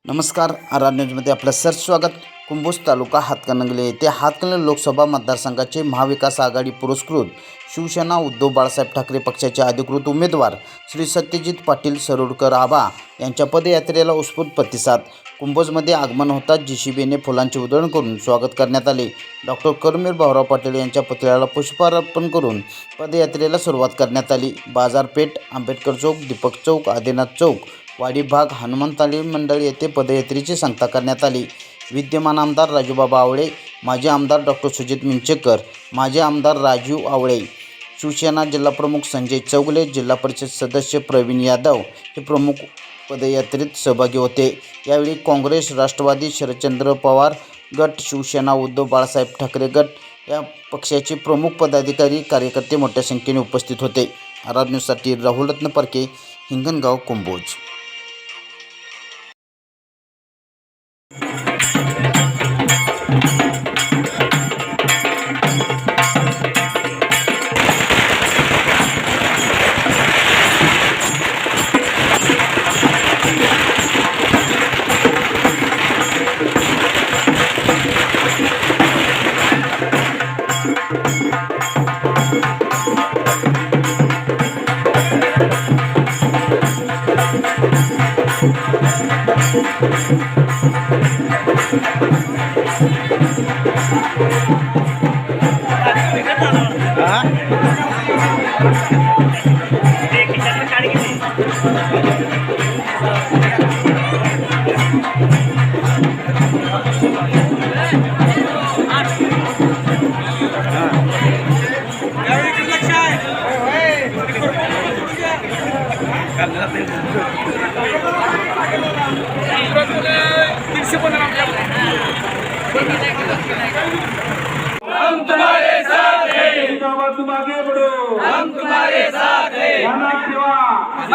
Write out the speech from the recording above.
नमस्कार. आर न्यूजमध्ये आपलं स्वागत. कुंभोज तालुका हातकणंगले येथे हातकणंगले लोकसभा मतदारसंघाचे महाविकास आघाडी पुरस्कृत शिवसेना उद्धव बाळासाहेब ठाकरे पक्षाचे अधिकृत उमेदवार श्री सत्यजित पाटील सरोडकर आबा यांच्या पदयात्रेला उत्स्फूर्त प्रतिसाद. कुंभोजमध्ये आगमन होताच JCBने फुलांचे उधळण करून स्वागत करण्यात आले. डॉक्टर कर्मवीर भाऊराव पाटील यांच्या पुतळ्याला पुष्पार्पण करून पदयात्रेला सुरुवात करण्यात आली. बाजारपेठ, आंबेडकर चौक, दीपक चौक, आदिनाथ चौक, वाडी भाग, हनुमान तालीम मंडळ येथे पदयात्रेची सांगता करण्यात आली. विद्यमान आमदार राजूबाबा आवळे, माजी आमदार डॉक्टर सुजित मिंचेकर, माजी आमदार राजीव आवळे, शिवसेना जिल्हाप्रमुख संजय चौगले, जिल्हा परिषद सदस्य प्रवीण यादव हे प्रमुख पदयात्रेत सहभागी होते. यावेळी काँग्रेस, राष्ट्रवादी, शरदचंद्र पवार गट, शिवसेना उद्धव बाळासाहेब ठाकरे गट या पक्षाचे प्रमुख पदाधिकारी, कार्यकर्ते मोठ्या संख्येने उपस्थित होते. आर न्यूजसाठी राहुल रत्न परके, हिंगणगाव, कुंभोज. हम तुम्हारे साथ हैं, तुम आगे बढ़ो, हम तुम्हारे साथ हैं।